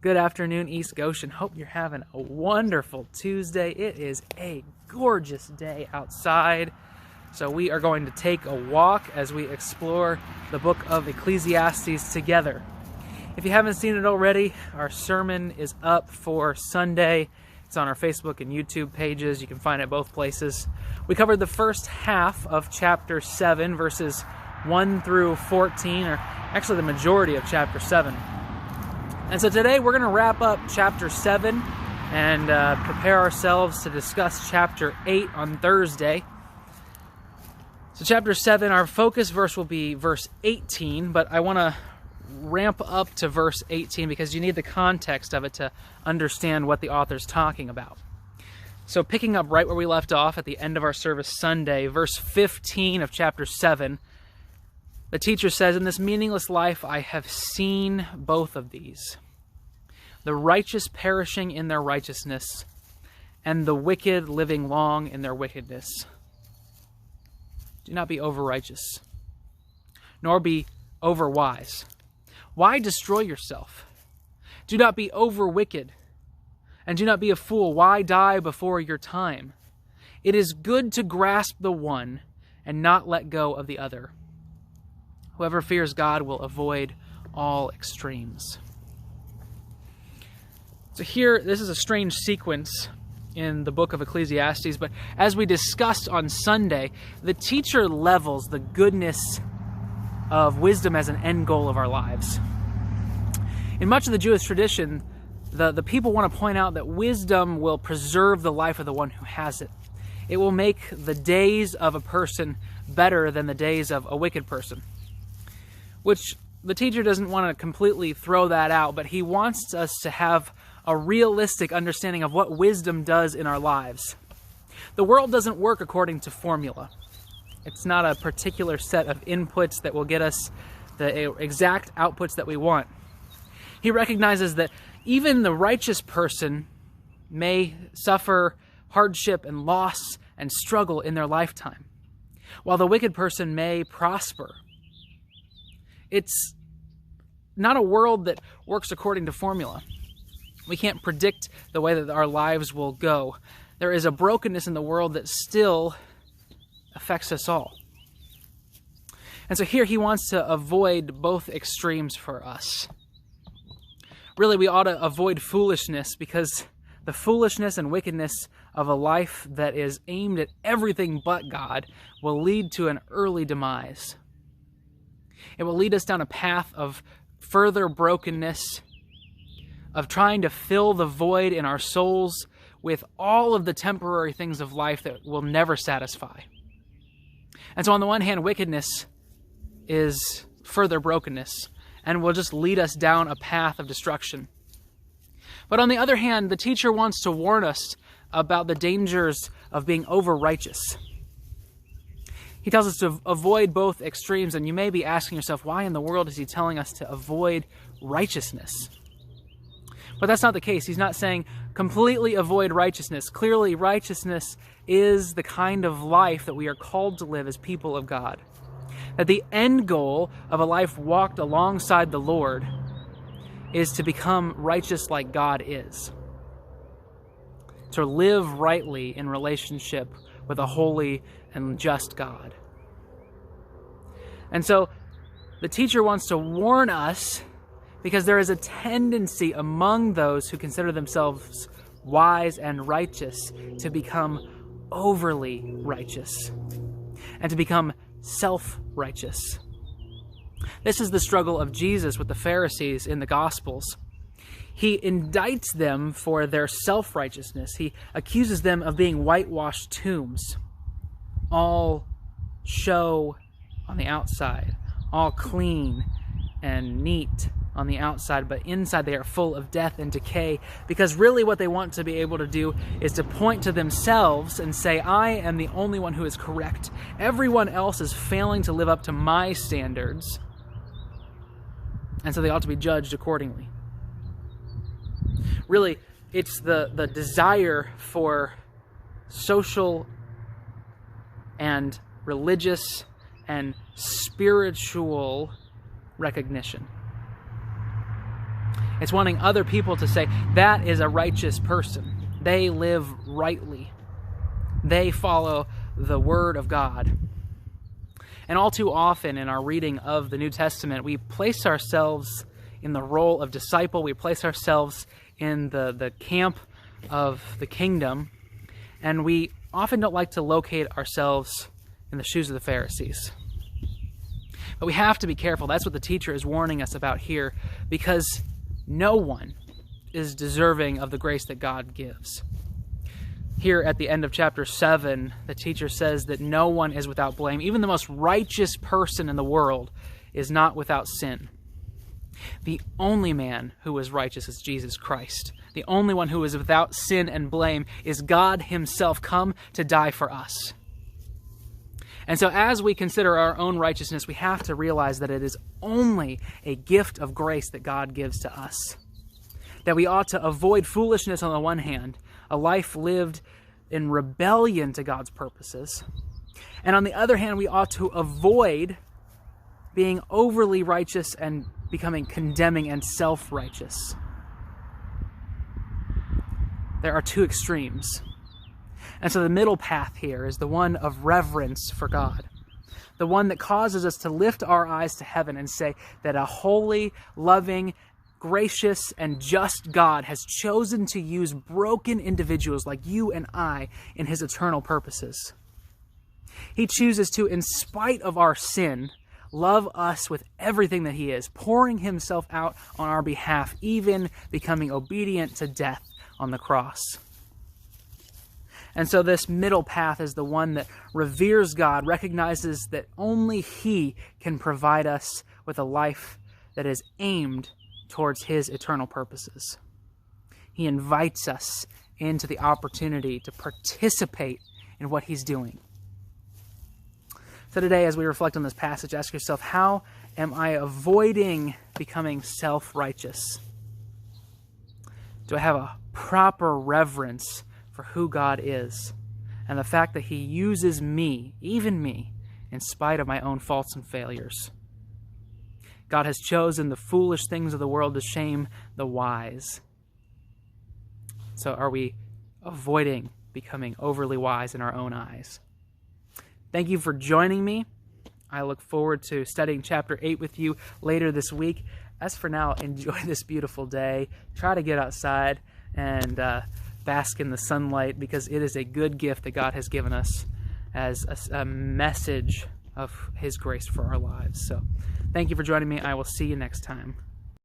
Good afternoon, East Goshen. Hope you're having a wonderful Tuesday. It is a gorgeous day outside. So we are going to take a walk as we explore the book of Ecclesiastes together. If you haven't seen it already, our sermon is up for Sunday. It's on our Facebook and YouTube pages. You can find it both places. We covered the first half of chapter 7, verses 1 through 14, or actually the majority of chapter 7. And so today we're going to wrap up chapter 7 and prepare ourselves to discuss chapter 8 on Thursday. So chapter 7, our focus verse will be verse 18, but I want to ramp up to verse 18 because you need the context of it to understand what the author's talking about. So picking up right where we left off at the end of our service Sunday, verse 15 of chapter 7, the teacher says, "In this meaningless life I have seen both of these, the righteous perishing in their righteousness, and the wicked living long in their wickedness. Do not be over-righteous, nor be over-wise. Why destroy yourself? Do not be over-wicked, and do not be a fool. Why die before your time? It is good to grasp the one and not let go of the other. Whoever fears God will avoid all extremes." So here, this is a strange sequence in the book of Ecclesiastes, but as we discussed on Sunday, the teacher levels the goodness of wisdom as an end goal of our lives. In much of the Jewish tradition, the people want to point out that wisdom will preserve the life of the one who has it. It will make the days of a person better than the days of a wicked person. Which the teacher doesn't want to completely throw that out, but he wants us to have a realistic understanding of what wisdom does in our lives. The world doesn't work according to formula. It's not a particular set of inputs that will get us the exact outputs that we want. He recognizes that even the righteous person may suffer hardship and loss and struggle in their lifetime, while the wicked person may prosper. It's not a world that works according to formula. We can't predict the way that our lives will go. There is a brokenness in the world that still affects us all. And so here he wants to avoid both extremes for us. Really, we ought to avoid foolishness because the foolishness and wickedness of a life that is aimed at everything but God will lead to an early demise. It will lead us down a path of further brokenness, of trying to fill the void in our souls with all of the temporary things of life that will never satisfy. And so on the one hand, wickedness is further brokenness and will just lead us down a path of destruction. But on the other hand, the teacher wants to warn us about the dangers of being over-righteous. He tells us to avoid both extremes, and you may be asking yourself, why in the world is he telling us to avoid righteousness? But that's not the case. He's not saying completely avoid righteousness. Clearly, righteousness is the kind of life that we are called to live as people of God. That the end goal of a life walked alongside the Lord is to become righteous like God is. To live rightly in relationship with a holy and just God. And so the teacher wants to warn us because there is a tendency among those who consider themselves wise and righteous to become overly righteous and to become self-righteous. This is the struggle of Jesus with the Pharisees in the Gospels. He indicts them for their self-righteousness. He accuses them of being whitewashed tombs, all show on the outside, all clean and neat on the outside, but inside they are full of death and decay, because really what they want to be able to do is to point to themselves and say, I am the only one who is correct. Everyone else is failing to live up to my standards, and so they ought to be judged accordingly. Really, it's the desire for social and religious and spiritual recognition. It's wanting other people to say, that is a righteous person. They live rightly. They follow the Word of God. And all too often in our reading of the New Testament, we place ourselves in the role of disciple. We place ourselves in the camp of the kingdom. And we often don't like to locate ourselves in the shoes of the Pharisees. But we have to be careful. That's what the teacher is warning us about here, because no one is deserving of the grace that God gives. Here at the end of chapter 7, the teacher says that no one is without blame. Even the most righteous person in the world is not without sin. The only man who is righteous is Jesus Christ. The only one who is without sin and blame is God himself, come to die for us. And so as we consider our own righteousness, we have to realize that it is only a gift of grace that God gives to us. That we ought to avoid foolishness on the one hand, a life lived in rebellion to God's purposes. And on the other hand, we ought to avoid being overly righteous and becoming condemning and self-righteous. There are two extremes. And so the middle path here is the one of reverence for God. The one that causes us to lift our eyes to heaven and say that a holy, loving, gracious, and just God has chosen to use broken individuals like you and I in his eternal purposes. He chooses to, in spite of our sin, love us with everything that he is, pouring himself out on our behalf, even becoming obedient to death on the cross. And so this middle path is the one that reveres God, recognizes that only he can provide us with a life that is aimed towards his eternal purposes. He invites us into the opportunity to participate in what he's doing. So today, as we reflect on this passage, ask yourself, how am I avoiding becoming self-righteous? Do I have a proper reverence for who God is and the fact that he uses me, even me, in spite of my own faults and failures? God has chosen the foolish things of the world to shame the wise. So are we avoiding becoming overly wise in our own eyes? Thank you for joining me. I look forward to studying chapter 8 with you later this week. As for now, enjoy this beautiful day. Try to get outside and bask in the sunlight, because it is a good gift that God has given us as a message of his grace for our lives. So thank you for joining me. I will see you next time.